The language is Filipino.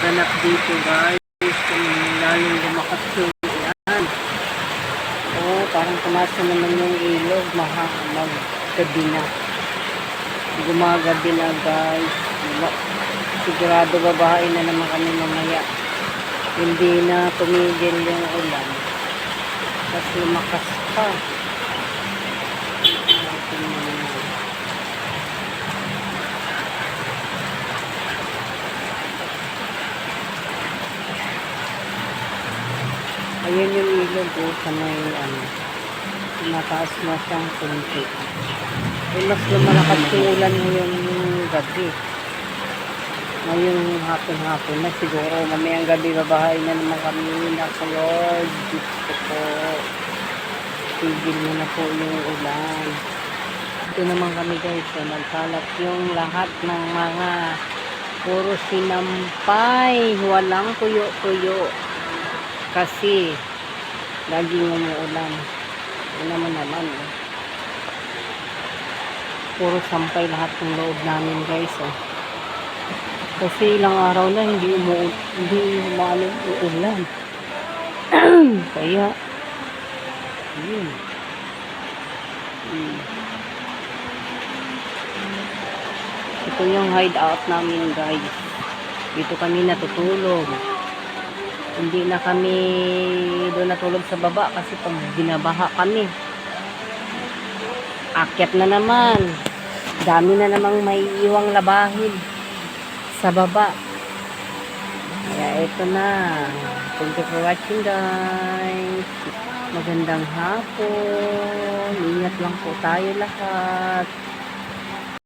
ganap dito guys. Kung lalong lumakas yung ulan. Oh, parang tumasa naman yung ilog. Maggabi na. Gumagabi na guys. Sigurado babae na naman kami mamaya. Hindi na tumigil yung ulan. Tapos lumakas pa. Ayan yung ilog sa may mataas na siyang kunti. Mas lumalakas yung ulan ngayon gabi. Ngayong hapon-hapon na siguro. Mamayang gabi babahay na naman kami na sa Lord. Gusto ko. Tigil mo na po yung ulan. Ito naman kami guys. Nagkalat yung lahat ng mga puro sinampay. Walang tuyo-tuyo. Kasi laging umuulan. Yun naman. Puro sampay lahat ng loob namin guys. Kasi ilang araw na hindi umalo yung ulan. Kaya yun. Ito yung hideout namin guys. Dito kami natutulog. Hindi na kami doon natulog sa baba kasi pag binabaha kami. Akyat na naman. Dami na namang may iwang labahin sa baba. Kaya ito na. Thank you for watching guys. Magandang hapon. Ingat lang po tayo lahat.